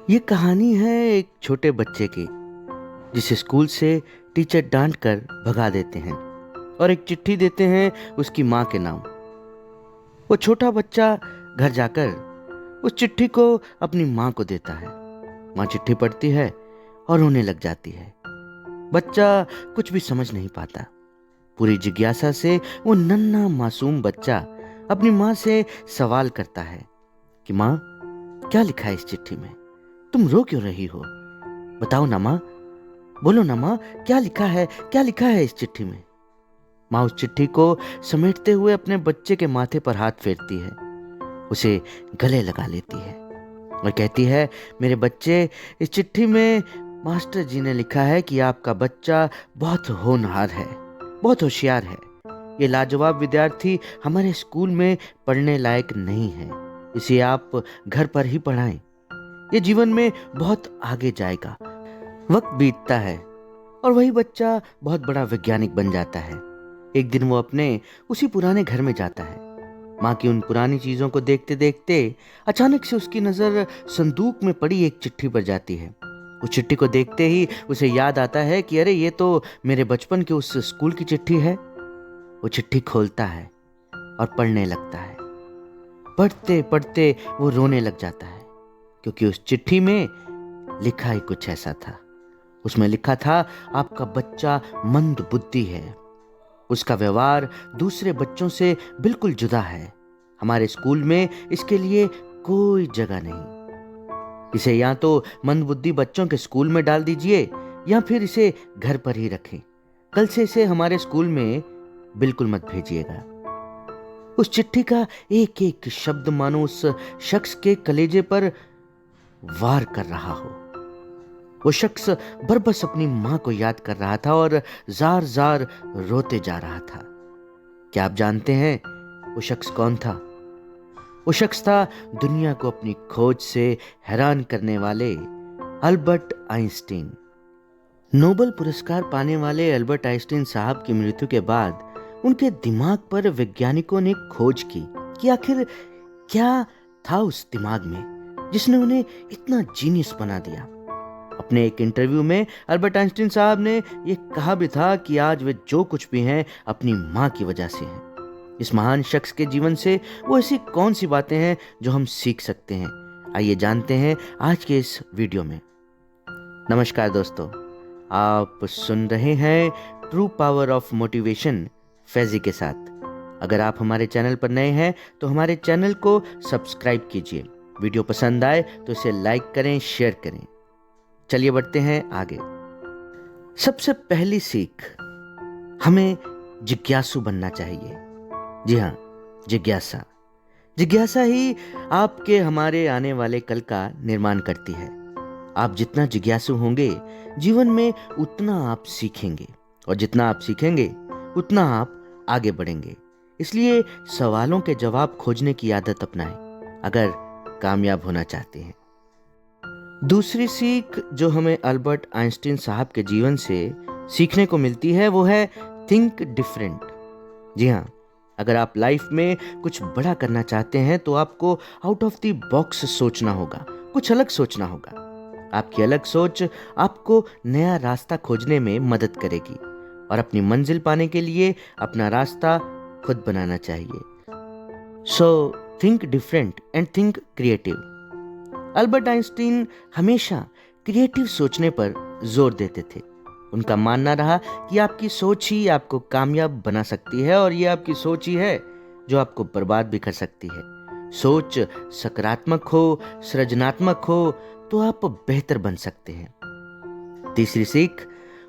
ये कहानी है एक छोटे बच्चे की जिसे स्कूल से टीचर डांट कर भगा देते हैं और एक चिट्ठी देते हैं उसकी माँ के नाम। वो छोटा बच्चा घर जाकर उस चिट्ठी को अपनी माँ को देता है। माँ चिट्ठी पढ़ती है और रोने लग जाती है। बच्चा कुछ भी समझ नहीं पाता। पूरी जिज्ञासा से वो नन्हा मासूम बच्चा अपनी माँ से सवाल करता है कि माँ, क्या लिखा है इस चिट्ठी में? तुम रो क्यों रही हो? बताओ ना माँ, बोलो ना माँ, क्या लिखा है, क्या लिखा है इस चिट्ठी में? माँ उस चिट्ठी को समेटते हुए अपने बच्चे के माथे पर हाथ फेरती है, उसे गले लगा लेती है और कहती है, मेरे बच्चे, इस चिट्ठी में मास्टर जी ने लिखा है कि आपका बच्चा बहुत होनहार है, बहुत होशियार है। ये लाजवाब विद्यार्थी हमारे स्कूल में पढ़ने लायक नहीं है। इसे आप घर पर ही पढ़ाएं। ये जीवन में बहुत आगे जाएगा। वक्त बीतता है और वही बच्चा बहुत बड़ा वैज्ञानिक बन जाता है। एक दिन वो अपने उसी पुराने घर में जाता है। माँ की उन पुरानी चीजों को देखते देखते अचानक से उसकी नजर संदूक में पड़ी एक चिट्ठी पर जाती है। उस चिट्ठी को देखते ही उसे याद आता है कि अरे, ये तो मेरे बचपन के उस स्कूल की चिट्ठी है। वो चिट्ठी खोलता है और पढ़ने लगता है। पढ़ते पढ़ते वो रोने लग जाता है, क्योंकि उस चिट्ठी में लिखा ही कुछ ऐसा था। उसमें लिखा था, आपका बच्चा मंद बुद्धि है। उसका व्यवहार दूसरे बच्चों से बिल्कुल जुदा है। हमारे स्कूल में इसके लिए कोई जगह नहीं। इसे या तो मंदबुद्धि बच्चों के स्कूल में डाल दीजिए या फिर इसे घर पर ही रखें। कल से इसे हमारे स्कूल में बिल्कुल मत भेजिएगा। उस चिट्ठी का एक एक शब्द मानो उस शख्स के कलेजे पर वार कर रहा हो। वो शख्स बरबस अपनी मां को याद कर रहा था और जार जार रोते जा रहा था। क्या आप जानते हैं वो शख्स कौन था? वो शख्स था दुनिया को अपनी खोज से हैरान करने वाले अल्बर्ट आइंस्टीन। नोबेल पुरस्कार पाने वाले अल्बर्ट आइंस्टीन साहब की मृत्यु के बाद उनके दिमाग पर वैज्ञानिकों ने खोज की कि आखिर क्या था उस दिमाग में जिसने उन्हें इतना जीनियस बना दिया। अपने एक इंटरव्यू में अल्बर्ट आइंस्टीन साहब ने यह कहा भी था कि आज वे जो कुछ भी हैं अपनी मां की वजह से हैं। इस महान शख्स के जीवन से वो ऐसी कौन सी बातें हैं जो हम सीख सकते हैं? आइए जानते हैं आज के इस वीडियो में। नमस्कार दोस्तों, आप सुन रहे हैं true power of motivation Faizi के साथ। अगर आप हमारे चैनल पर नए हैं तो हमारे चैनल को सब्सक्राइब कीजिए। वीडियो पसंद आए तो इसे लाइक करें, शेयर करें। चलिए बढ़ते हैं आगे। सबसे पहली सीख, हमें जिज्ञासु बनना चाहिए। जी हाँ, जिज्ञासा। जिज्ञासा ही आपके हमारे आने वाले कल का निर्माण करती है। आप जितना जिज्ञासु होंगे जीवन में उतना आप सीखेंगे, और जितना आप सीखेंगे उतना आप आगे बढ़ेंगे। इसलिए सवालों के जवाब खोजने की आदत अपनाएं अगर कामयाब होना चाहते हैं। दूसरी सीख जो हमें अल्बर्ट आइंस्टीन साहब के जीवन से सीखने को मिलती है वो है थिंक डिफरेंट। जी हाँ, अगर आप लाइफ में कुछ बड़ा करना चाहते हैं तो आपको आउट ऑफ द बॉक्स सोचना होगा, कुछ अलग सोचना होगा। आपकी अलग सोच आपको नया रास्ता खोजने में मदद करेगी और अपनी मंजिल पाने के लिए अपना रास्ता खुद बनाना चाहिए। So think different and think creative. Albert Einstein हमेशा क्रिएटिव सोचने पर जोर देते थे। उनका मानना रहा कि आपकी सोच ही आपको कामयाब बना सकती है और ये आपकी सोच ही है जो आपको बर्बाद भी कर सकती है। सोच सकारात्मक हो, सृजनात्मक हो तो आप बेहतर बन सकते हैं। तीसरी सीख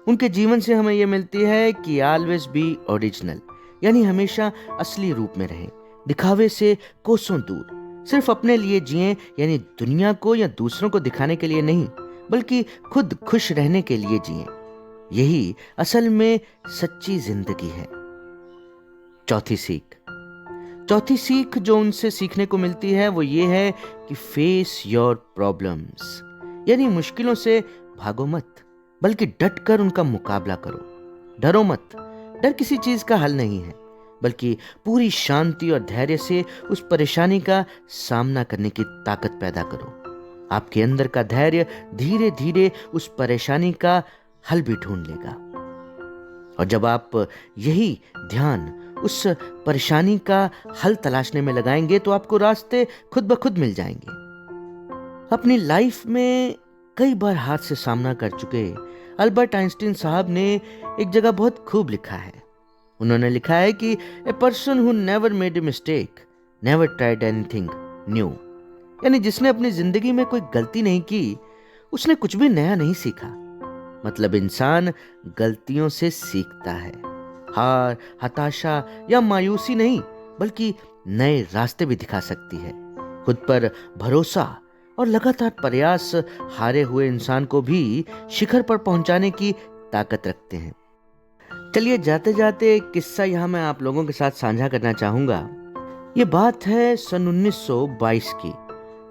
उनके जीवन से हमें यह मिलती है कि ऑलवेज बी ओरिजिनल, यानी हमेशा असली रूप में रहें, दिखावे से कोसों दूर। सिर्फ अपने लिए जिएं, यानी दुनिया को या दूसरों को दिखाने के लिए नहीं, बल्कि खुद खुश रहने के लिए जिएं। यही असल में सच्ची जिंदगी है। चौथी सीख जो उनसे सीखने को मिलती है वो ये है कि फेस योर प्रॉब्लम्स, यानी मुश्किलों से भागो मत, बल्कि डट कर उनका मुकाबला करो। डरो मत। डर किसी चीज का हल नहीं है, बल्कि पूरी शांति और धैर्य से उस परेशानी का सामना करने की ताकत पैदा करो। आपके अंदर का धैर्य धीरे धीरे उस परेशानी का हल भी ढूंढ लेगा। और जब आप यही ध्यान उस परेशानी का हल तलाशने में लगाएंगे तो आपको रास्ते खुद ब खुद मिल जाएंगे। अपनी लाइफ में कई बार हार से सामना कर चुके अल्बर्ट आइंस्टीन साहब ने एक जगह बहुत खूब लिखा है। उन्होंने लिखा है कि a person who never made a mistake never tried anything new, यानी जिसने अपनी जिंदगी में कोई गलती नहीं की उसने कुछ भी नया नहीं सीखा। मतलब इंसान गलतियों से सीखता है। हार, हताशा या मायूसी नहीं बल्कि नए रास्ते भी दिखा सकती है। खुद पर भरोसा और लगातार प्रयास हारे हुए इंसान को भी शिखर पर पहुंचाने की ताकत रखते हैं। चलिए जाते जाते एक किस्सा यहाँ मैं आप लोगों के साथ साझा करना चाहूंगा। ये बात है सन 1922 की,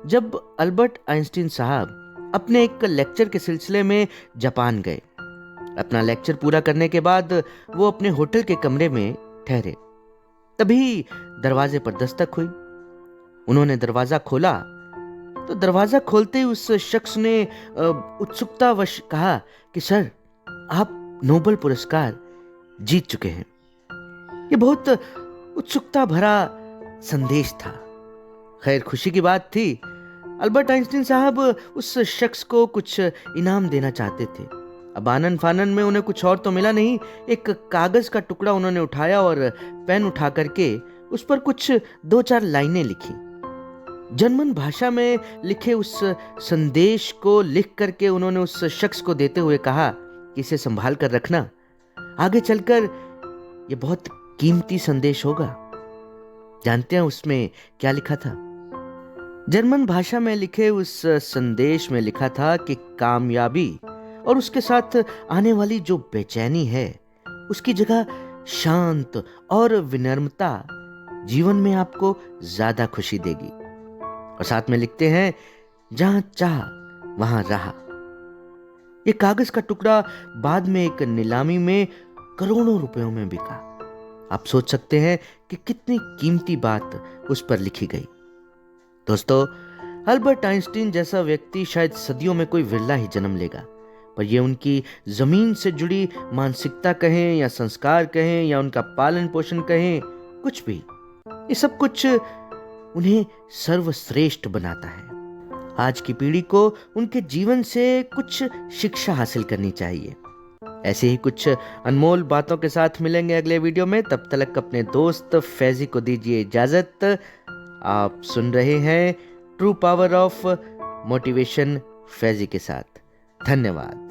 जब अल्बर्ट आइंस्टीन साहब अपने एक लेक्चर के सिलसिले में जापान गए। अपना लेक्चर पूरा करने के बाद वो अपने होटल के कमरे में ठहरे। तभी दरवाजे पर दस्तक हुई। उन्होंने दरवाजा खोला तो दरवाजा खोलते ही उस शख्स ने उत्सुकतावश कहा कि सर, आप नोबेल पुरस्कार जीत चुके हैं। ये बहुत उत्सुकता भरा संदेश था। खैर, खुशी की बात थी। अल्बर्ट आइंस्टीन साहब उस शख्स को कुछ इनाम देना चाहते थे। अब आनन फानन में उन्हें कुछ और तो मिला नहीं। एक कागज का टुकड़ा उन्होंने उठाया और पेन उठा करके उस पर कुछ 2-4 लाइनें लिखी। जर्मन भाषा में लिखे उस संदेश को लिख करके उन्होंने उस शख्स को देते हुए कहा कि इसे संभाल कर रखना, आगे चलकर ये बहुत कीमती संदेश होगा। जानते हैं उसमें क्या लिखा था? जर्मन भाषा में लिखे उस संदेश में लिखा था कि कामयाबी और उसके साथ आने वाली जो बेचैनी है उसकी जगह शांत और विनम्रता जीवन में आपको ज्यादा खुशी देगी। और साथ में लिखते हैं, जहां चाह वहां रहा। ये कागज का टुकड़ा बाद में एक नीलामी में करोड़ों रुपयों में बिका। आप सोच सकते हैं कि कितनी कीमती बात उस पर लिखी गई। दोस्तों, अल्बर्ट आइंस्टीन जैसा व्यक्ति शायद सदियों में कोई विरला ही जन्म लेगा, पर यह उनकी जमीन से जुड़ी मानसिकता कहें या संस्कार कहें या उनका पालन पोषण कहें, कुछ भी, ये सब कुछ उन्हें सर्वश्रेष्ठ बनाता है। आज की पीढ़ी को उनके जीवन से कुछ शिक्षा हासिल करनी चाहिए। ऐसे ही कुछ अनमोल बातों के साथ मिलेंगे अगले वीडियो में। तब तक अपने दोस्त फैजी को दीजिए इजाजत। आप सुन रहे हैं true power of motivation Faizi के साथ। धन्यवाद।